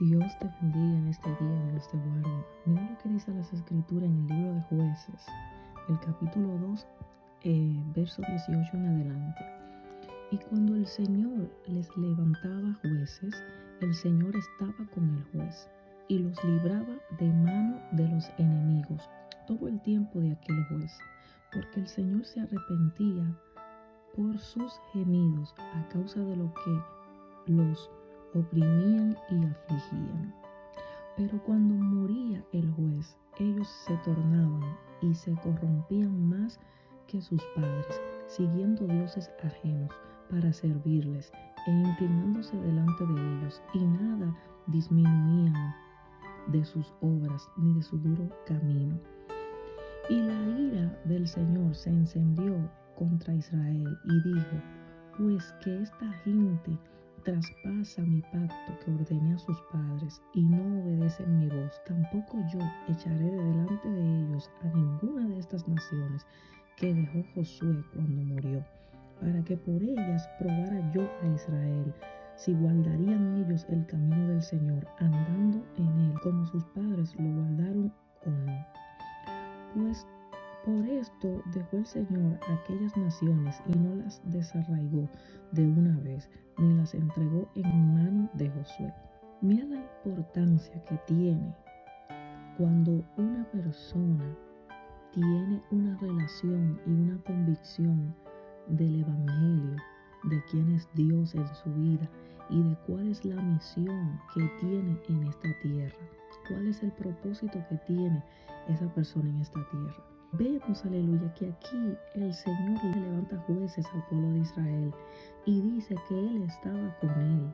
Dios te bendiga en este día, Dios te guarde. Mira lo que dice las Escrituras en el libro de Jueces, el capítulo 2, verso 18 en adelante. Y cuando el Señor les levantaba jueces, el Señor estaba con el juez y los libraba de mano de los enemigos todo el tiempo de aquel juez, porque el Señor se arrepentía por sus gemidos a causa de lo que los oprimían y afligían. Pero cuando moría el juez, ellos se tornaban y se corrompían más que sus padres, siguiendo dioses ajenos para servirles e inclinándose delante de ellos, y nada disminuían de sus obras ni de su duro camino. Y la ira del Señor se encendió contra Israel y dijo: pues que esta gente traspasa mi pacto que ordené a sus padres y no obedecen mi voz, tampoco yo echaré de delante de ellos a ninguna de estas naciones que dejó Josué cuando murió, para que por ellas probara yo a Israel, si guardarían ellos el camino del Señor, andando en él como sus padres lo guardaron o no. Pues por esto dejó el Señor aquellas naciones y no las desarraigó de una vez, ni las entregó en mano de Josué. Mira la importancia que tiene cuando una persona tiene una relación y una convicción del Evangelio, de quién es Dios en su vida y de cuál es la misión que tiene en esta tierra, cuál es el propósito que tiene esa persona en esta tierra. Vemos, aleluya, que aquí el Señor le levanta jueces al pueblo de Israel y dice que Él estaba con él,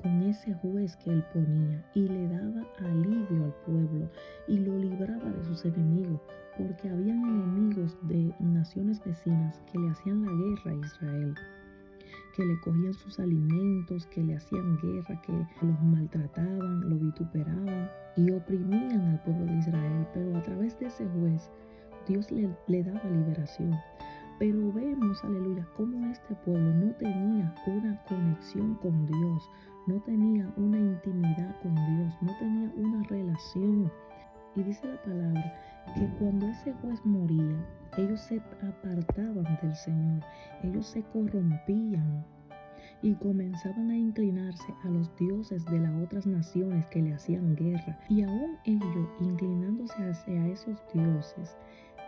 con ese juez que Él ponía, y le daba alivio al pueblo y lo libraba de sus enemigos, porque habían enemigos de naciones vecinas que le hacían la guerra a Israel, que le cogían sus alimentos, que le hacían guerra, que los maltrataban, lo vituperaban y oprimían al pueblo de Israel. Pero a través de ese juez, Dios le daba liberación. Pero vemos, aleluya, cómo este pueblo no tenía una conexión con Dios, no tenía una intimidad con Dios, no tenía una relación. Y dice la palabra que cuando ese juez moría, ellos se apartaban del Señor, ellos se corrompían y comenzaban a inclinarse a los dioses de las otras naciones que le hacían guerra. Y aún ellos, inclinándose hacia esos dioses,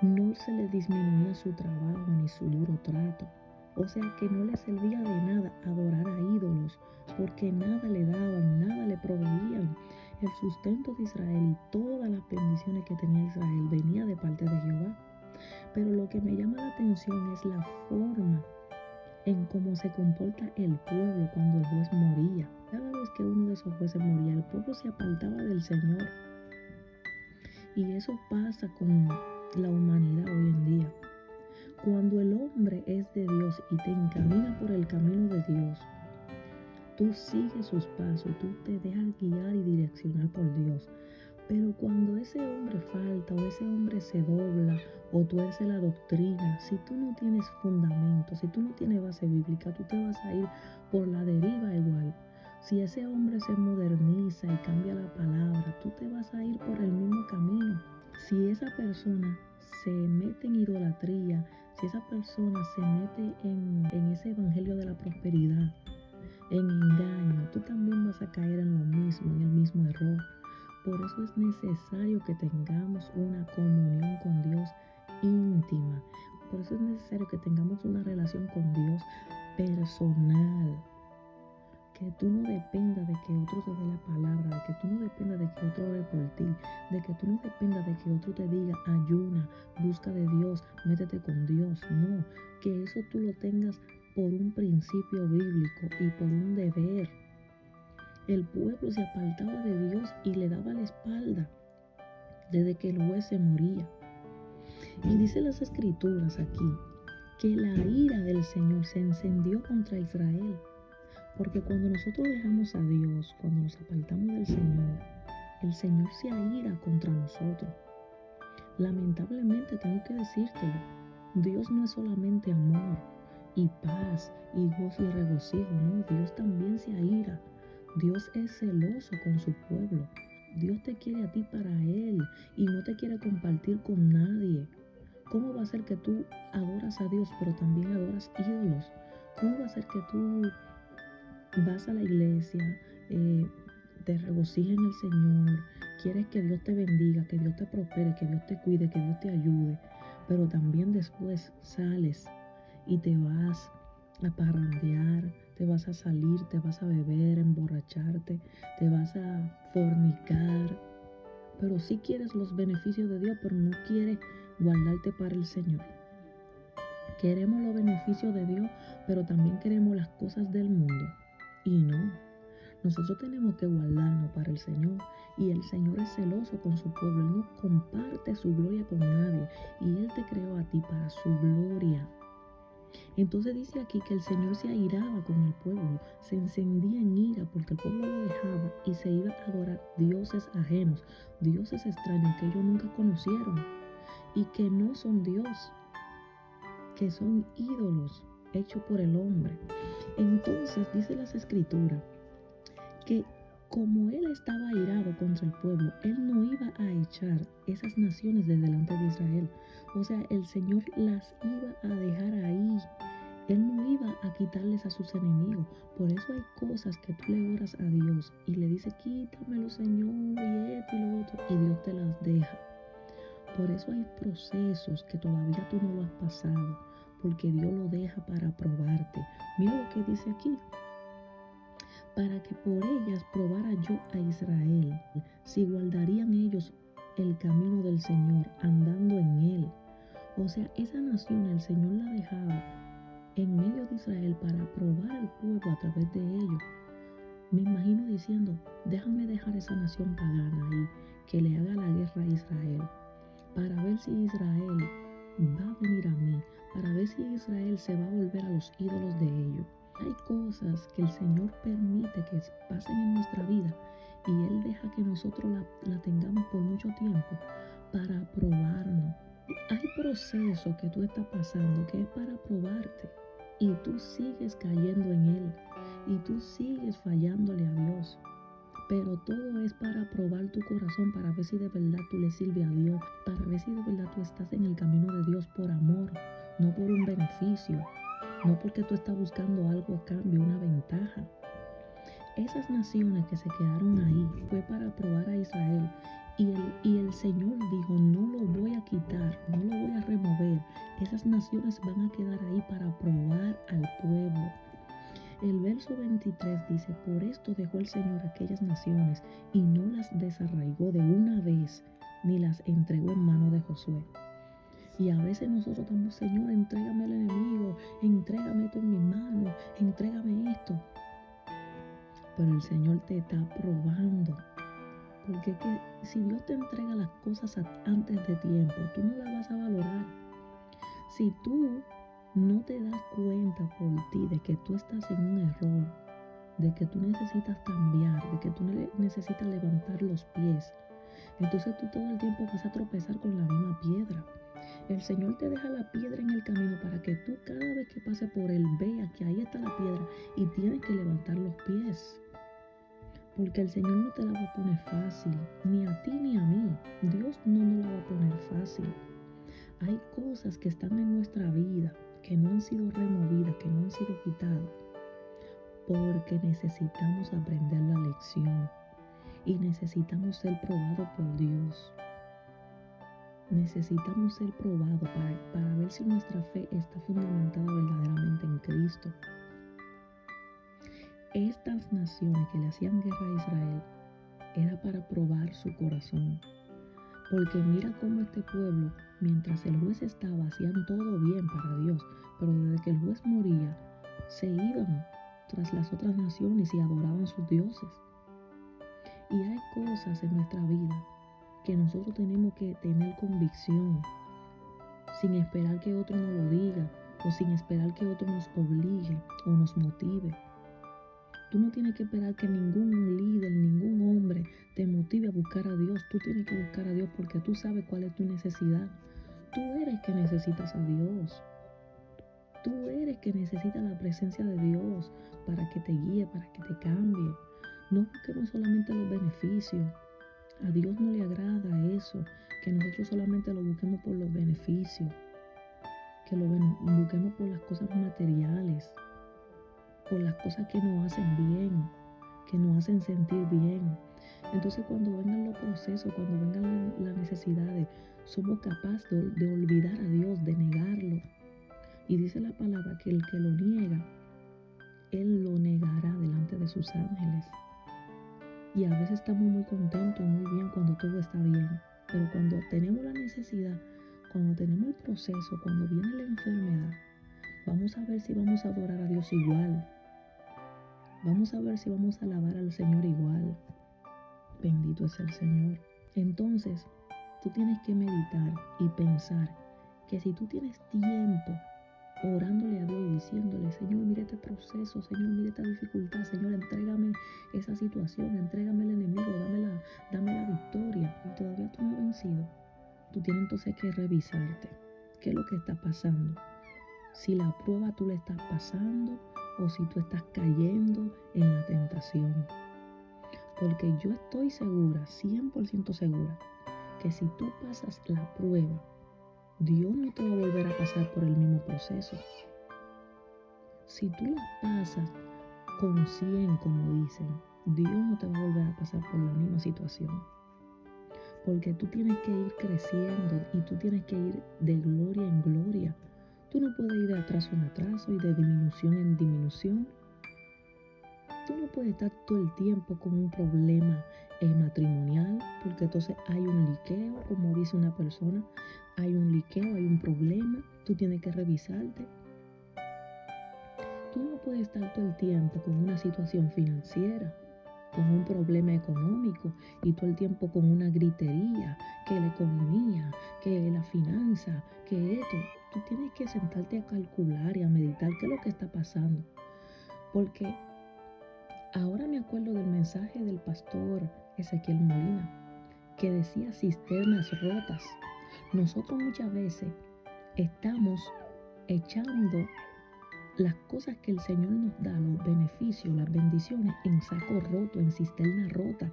no se les disminuía su trabajo ni su duro trato. O sea que no les servía de nada adorar a ídolos, porque nada le daban, nada le proveían. El sustento de Israel y todas las bendiciones que tenía Israel venía de parte de Jehová. Pero lo que me llama la atención es la forma en cómo se comporta el pueblo cuando el juez moría. Cada vez que uno de esos jueces moría, el pueblo se apartaba del Señor. Y eso pasa con la humanidad hoy en día. Cuando el hombre es de Dios y te encamina por el camino de Dios, tú sigues sus pasos, tú te dejas guiar y direccionar por Dios. Pero cuando ese hombre falta o ese hombre se dobla o tuerce la doctrina, si tú no tienes fundamento, si tú no tienes base bíblica, tú te vas a ir por la deriva igual. Si ese hombre se moderniza y cambia la palabra, tú te vas a ir por el mismo camino. Si esa persona se mete en idolatría, si esa persona se mete en ese evangelio de la prosperidad, en engaño, tú también vas a caer en lo mismo, en el mismo error. Por eso es necesario que tengamos una comunión con Dios íntima. Por eso es necesario que tengamos una relación con Dios personal. Que tú no dependas de que otro te dé la palabra, de que tú no dependas de que otro ore por ti, de que tú no dependas de que otro te diga ayuna, busca de Dios, métete con Dios. No, que eso tú lo tengas por un principio bíblico y por un deber. El pueblo se apartaba de Dios y le daba la espalda desde que el juez se moría. Y dice las Escrituras aquí que la ira del Señor se encendió contra Israel. Porque cuando nosotros dejamos a Dios, cuando nos apartamos del Señor, el Señor se aira contra nosotros. Lamentablemente tengo que decírtelo, Dios no es solamente amor y paz y gozo y regocijo, no, Dios también se aira. Dios es celoso con su pueblo. Dios te quiere a ti para Él y no te quiere compartir con nadie. ¿Cómo va a ser que tú adoras a Dios pero también adoras ídolos? ¿Cómo va a ser que tú vas a la iglesia, te regocijas en el Señor, quieres que Dios te bendiga, que Dios te prospere, que Dios te cuide, que Dios te ayude, pero también después sales y te vas a parrandear, te vas a salir, te vas a beber, emborracharte, te vas a fornicar, pero sí quieres los beneficios de Dios, pero no quieres guardarte para el Señor? Queremos los beneficios de Dios, pero también queremos las cosas del mundo. Y no, nosotros tenemos que guardarnos para el Señor. Y el Señor es celoso con su pueblo. Él no comparte su gloria con nadie. Y Él te creó a ti para su gloria. Entonces dice aquí que el Señor se airaba con el pueblo, se encendía en ira porque el pueblo lo dejaba y se iba a adorar dioses ajenos, dioses extraños que ellos nunca conocieron y que no son Dios, que son ídolos hechos por el hombre. Entonces dice las escrituras que como él estaba airado contra el pueblo, él no iba a echar esas naciones de delante de Israel. O sea, el Señor las iba a dejar ahí. Él no iba a quitarles a sus enemigos. Por eso hay cosas que tú le oras a Dios y le dices, quítamelo, Señor, y esto y lo otro, y Dios te las deja. Por eso hay procesos que todavía tú no lo has pasado, porque Dios lo deja para probarte. Mira lo que dice aquí. Para que por ellas probara yo a Israel, si guardarían ellos el camino del Señor, andando en él. O sea, esa nación el Señor la dejaba en medio de Israel para probar al pueblo a través de ellos. Me imagino diciendo, déjame dejar esa nación pagana ahí, que le haga la guerra a Israel, para ver si Israel va a venir a mí, para ver si Israel se va a volver a los ídolos de ellos. Hay cosas que el Señor permite que pasen en nuestra vida y Él deja que nosotros la tengamos por mucho tiempo para probarnos. Hay procesos que tú estás pasando que es para probarte y tú sigues cayendo en Él y tú sigues fallándole a Dios. Pero todo es para probar tu corazón, para ver si de verdad tú le sirves a Dios, para ver si de verdad tú estás en el camino de Dios por amor, no por un beneficio, no porque tú estás buscando algo a cambio, una ventaja. Esas naciones que se quedaron ahí fue para probar a Israel y el Señor dijo, no lo voy a quitar, no lo voy a remover. Esas naciones van a quedar ahí para probar al pueblo. El verso 23 dice, por esto dejó el Señor aquellas naciones y no las desarraigó de una vez, ni las entregó en mano de Josué. Y a veces nosotros estamos, Señor, entrégame al enemigo, entrégame esto en mi mano, entrégame esto. Pero el Señor te está probando. Porque es que si Dios te entrega las cosas antes de tiempo, tú no las vas a valorar. Si tú no te das cuenta por ti de que tú estás en un error, de que tú necesitas cambiar, de que tú necesitas levantar los pies, entonces tú todo el tiempo vas a tropezar con la misma piedra. El Señor te deja la piedra en el camino para que tú cada vez que pase por él veas que ahí está la piedra y tienes que levantar los pies. Porque el Señor no te la va a poner fácil, ni a ti ni a mí. Dios no nos la va a poner fácil. Hay cosas que están en nuestra vida que no han sido removidas, que no han sido quitadas, porque necesitamos aprender la lección y necesitamos ser probados por Dios. Necesitamos ser probados para ver si nuestra fe está fundamentada verdaderamente en Cristo. Estas naciones que le hacían guerra a Israel era para probar su corazón. Porque mira cómo este pueblo, mientras el juez estaba, hacían todo bien para Dios, pero desde que el juez moría, se iban tras las otras naciones y adoraban sus dioses. Y hay cosas en nuestra vida que nosotros tenemos que tener convicción, sin esperar que otro nos lo diga, o sin esperar que otro nos obligue o nos motive. Tú no tienes que esperar que ningún líder, ningún hombre te motive a buscar a Dios. Tú tienes que buscar a Dios porque tú sabes cuál es tu necesidad. Tú eres que necesitas a Dios. Tú eres que necesitas la presencia de Dios para que te guíe, para que te cambie. No busquemos solamente los beneficios. A Dios no le agrada eso, que nosotros solamente lo busquemos por los beneficios, que lo busquemos por las cosas materiales, por las cosas que nos hacen bien, que nos hacen sentir bien. Entonces cuando vengan los procesos, cuando vengan las necesidades, somos capaces de olvidar a Dios, de negarlo. Y dice la palabra que el que lo niega, Él lo negará delante de sus ángeles. Y a veces estamos muy contentos y muy bien cuando todo está bien. Pero cuando tenemos la necesidad, cuando tenemos el proceso, cuando viene la enfermedad, vamos a ver si vamos a adorar a Dios igual. Vamos a ver si vamos a alabar al Señor igual. Bendito es el Señor. Entonces, tú tienes que meditar y pensar que si tú tienes tiempo orándole a Dios y diciéndole, Señor, mire este proceso, Señor, mire esta dificultad, Señor, entrégame esa situación, entrégame el enemigo, dame la victoria, y todavía tú no has vencido, tú tienes entonces que revisarte qué es lo que está pasando. Si la prueba tú la estás pasando o si tú estás cayendo en la tentación. Porque yo estoy segura, 100% segura, que si tú pasas la prueba, Dios no te va a volver a pasar por el mismo proceso. Si tú la pasas con 100, como dicen, Dios no te va a volver a pasar por la misma situación. Porque tú tienes que ir creciendo y tú tienes que ir de gloria en gloria. Tú no puedes ir de atraso en atraso y de disminución en disminución. Tú no puedes estar todo el tiempo con un problema matrimonial, porque entonces hay un liqueo, como dice una persona, hay un liqueo, hay un problema, tú tienes que revisarte. Tú no puedes estar todo el tiempo con una situación financiera, con un problema económico y todo el tiempo con una gritería, que la economía, que la finanza, que esto. Tú tienes que sentarte a calcular y a meditar qué es lo que está pasando. Porque ahora me acuerdo del mensaje del pastor Ezequiel Molina, que decía cisternas rotas. Nosotros muchas veces estamos echando las cosas que el Señor nos da, los beneficios, las bendiciones, en saco roto, en cisterna rota.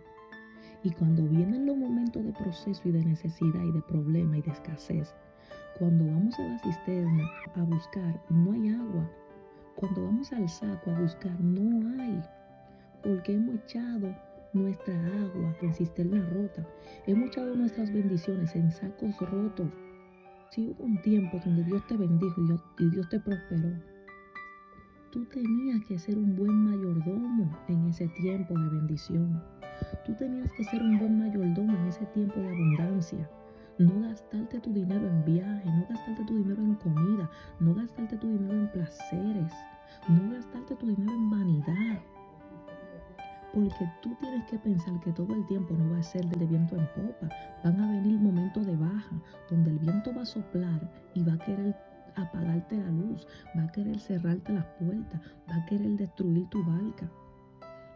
Y cuando vienen los momentos de proceso y de necesidad y de problema y de escasez, cuando vamos a la cisterna a buscar, no hay agua. Cuando vamos al saco a buscar, no hay. Porque hemos echado nuestra agua en cisterna rota. Hemos echado nuestras bendiciones en sacos rotos. Si hubo un tiempo donde Dios te bendijo y Dios te prosperó, tú tenías que ser un buen mayordomo en ese tiempo de bendición. Tú tenías que ser un buen mayordomo en ese tiempo de abundancia. No gastarte tu dinero en viaje, no gastarte tu dinero en comida, no gastarte tu dinero en placeres, no gastarte tu dinero en vanidad. Porque tú tienes que pensar que todo el tiempo no va a ser de viento en popa. Van a venir momentos de baja, donde el viento va a soplar y va a querer apagarte la luz, va a querer cerrarte las puertas, va a querer destruir tu barca.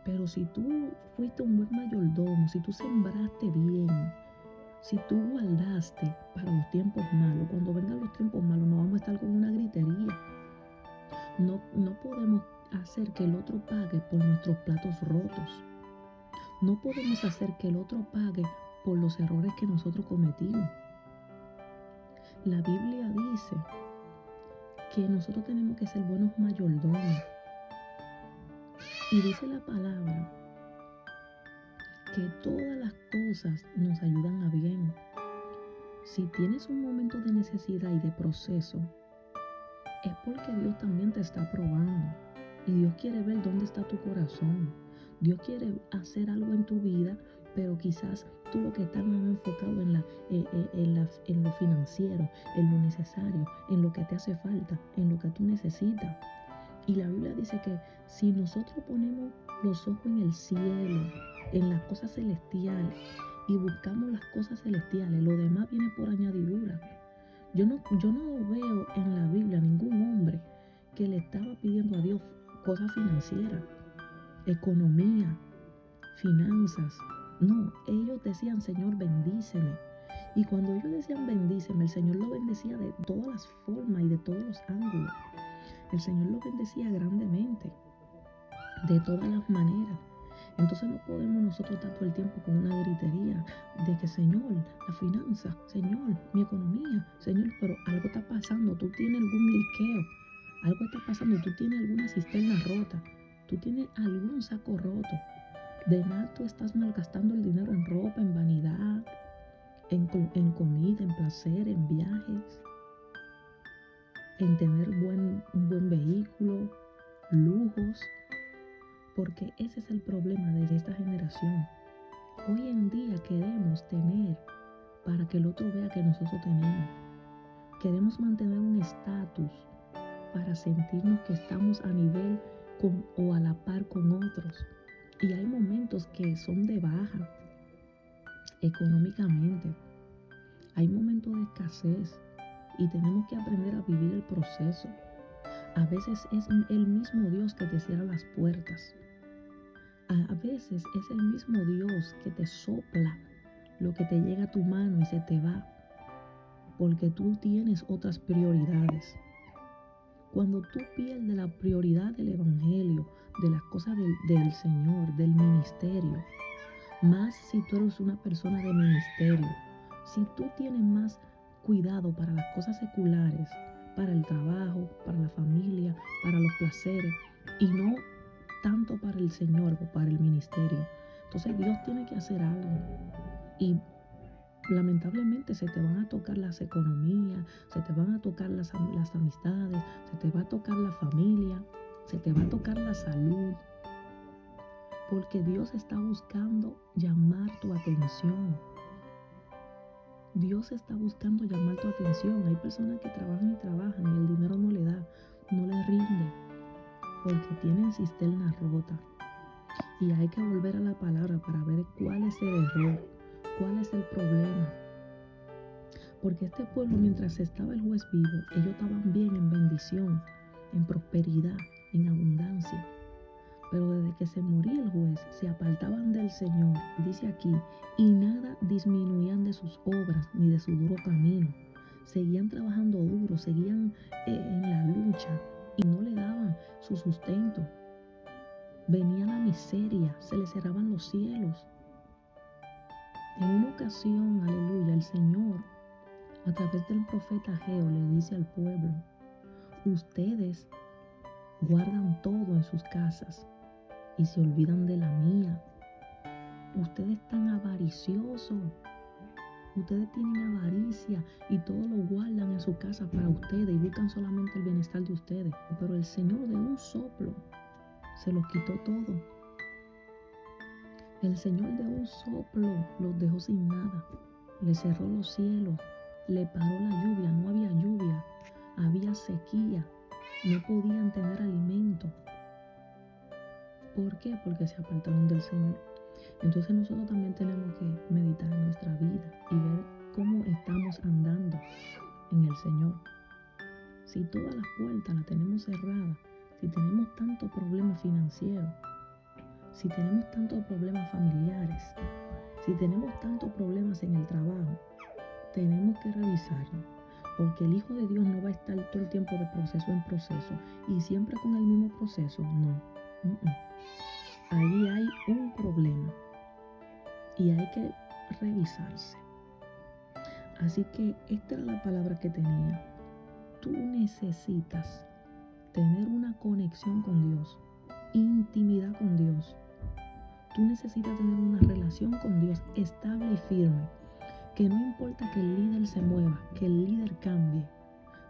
Pero si tú fuiste un buen mayordomo, si tú sembraste bien, si tú guardaste para los tiempos malos, cuando vengan los tiempos malos no vamos a estar con una gritería. No podemos hacer que el otro pague por nuestros platos rotos. No podemos hacer que el otro pague por los errores que nosotros cometimos. La Biblia dice que nosotros tenemos que ser buenos mayordomos. Y dice la palabra que todas las cosas nos ayudan a bien. Si tienes un momento de necesidad y de proceso, es porque Dios también te está probando. Y Dios quiere ver dónde está tu corazón. Dios quiere hacer algo en tu vida, pero quizás tú lo que estás más enfocado en lo financiero, en lo necesario, en lo que te hace falta, en lo que tú necesitas. Y la Biblia dice que si nosotros ponemos los ojos en el cielo, en las cosas celestiales, y buscamos las cosas celestiales, lo demás viene por añadidura. Yo no veo en la Biblia ningún hombre que le estaba pidiendo a Dios cosas financieras, economía, finanzas. No, ellos decían, Señor, bendíceme. Y cuando ellos decían bendíceme, el Señor lo bendecía de todas las formas y de todos los ángulos. El Señor lo bendecía grandemente, de todas las maneras. Entonces no podemos nosotros estar todo el tiempo con una gritería de que Señor, la finanza, Señor, mi economía, Señor, pero algo está pasando, tú tienes algún liqueo, algo está pasando, tú tienes alguna cisterna rota, tú tienes algún saco roto. De nada tú estás malgastando el dinero en ropa, en vanidad, en comida, en placer, en viajes, en tener un buen vehículo, lujos, porque ese es el problema de esta generación. Hoy en día queremos tener para que el otro vea que nosotros tenemos. Queremos mantener un estatus para sentirnos que estamos a nivel o a la par con otros. Y hay momentos que son de baja económicamente. Hay momentos de escasez y tenemos que aprender a vivir el proceso. A veces es el mismo Dios que te cierra las puertas. A veces es el mismo Dios que te sopla lo que te llega a tu mano y se te va, porque tú tienes otras prioridades. Cuando tú pierdes la prioridad del Evangelio, de las cosas del Señor, del ministerio, más si tú eres una persona de ministerio, si tú tienes más cuidado para las cosas seculares, para el trabajo, para la familia, para los placeres, y no tanto para el Señor o para el ministerio, entonces Dios tiene que hacer algo. Y lamentablemente se te van a tocar las economías, se te van a tocar las amistades, se te va a tocar la familia, se te va a tocar la salud, porque Dios está buscando llamar tu atención. Dios está buscando llamar tu atención. Hay personas que trabajan y trabajan y el dinero no le da, no le rinde, porque tienen cisterna rota. Y hay que volver a la palabra para ver cuál es el error, cuál es el problema. Porque este pueblo, mientras estaba el juez vivo, ellos estaban bien en bendición, en prosperidad, en abundancia. Pero desde que se moría el juez, se apartaban del Señor, dice aquí, y nada disminuían de sus obras ni de su duro camino. Seguían trabajando duro, seguían en la lucha y no le daban su sustento. Venía la miseria, se les cerraban los cielos. En una ocasión, aleluya, el Señor, a través del profeta Ageo, le dice al pueblo: ustedes guardan todo en sus casas y se olvidan de la mía. Ustedes están avariciosos. Ustedes tienen avaricia y todo lo guardan en su casa para ustedes y buscan solamente el bienestar de ustedes. Pero el Señor de un soplo se los quitó todo. El Señor de un soplo los dejó sin nada. Le cerró los cielos, le paró la lluvia, no había lluvia, había sequía, no podían tener alimento. ¿Por qué? Porque se apartaron del Señor. Entonces nosotros también tenemos que meditar en nuestra vida y ver cómo estamos andando en el Señor. Si todas las puertas las tenemos cerradas, si tenemos tantos problemas financieros, si tenemos tantos problemas familiares, si tenemos tantos problemas en el trabajo, tenemos que revisarlo. Porque el Hijo de Dios no va a estar todo el tiempo de proceso en proceso y siempre con el mismo proceso, no. Ahí hay un problema y hay que revisarse. Así que esta era la palabra que tenía. Tú necesitas tener una conexión con Dios, intimidad con Dios. Tú necesitas tener una relación con Dios estable y firme. Que no importa que el líder se mueva, que el líder cambie.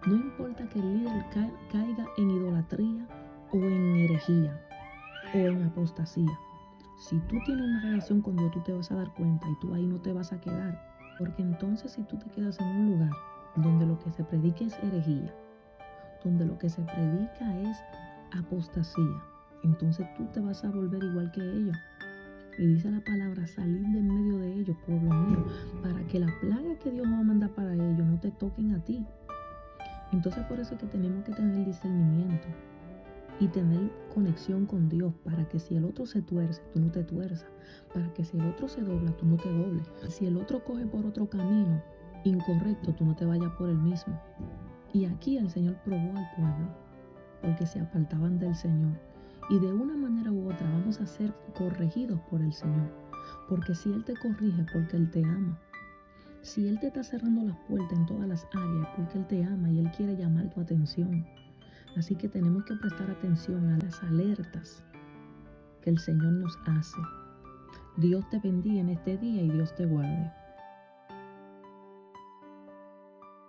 No importa que el líder caiga en idolatría o en herejía o en apostasía. Si tú tienes una relación con Dios, tú te vas a dar cuenta y tú ahí no te vas a quedar. Porque entonces si tú te quedas en un lugar donde lo que se predica es herejía, donde lo que se predica es apostasía, entonces tú te vas a volver igual que ellos. Y dice la palabra: salid de en medio de ellos, pueblo mío, para que la plaga que Dios va a mandar para ellos no te toquen a ti. Entonces por eso es que tenemos que tener discernimiento y tener conexión con Dios, para que si el otro se tuerce, tú no te tuerzas, para que si el otro se dobla, tú no te dobles, si el otro coge por otro camino incorrecto, tú no te vayas por el mismo. Y aquí el Señor probó al pueblo porque se apartaban del Señor Y de una manera u otra vamos a ser corregidos por el Señor. Porque si Él te corrige, porque Él te ama. Si Él te está cerrando las puertas en todas las áreas, porque Él te ama y Él quiere llamar tu atención. Así que tenemos que prestar atención a las alertas que el Señor nos hace. Dios te bendiga en este día y Dios te guarde.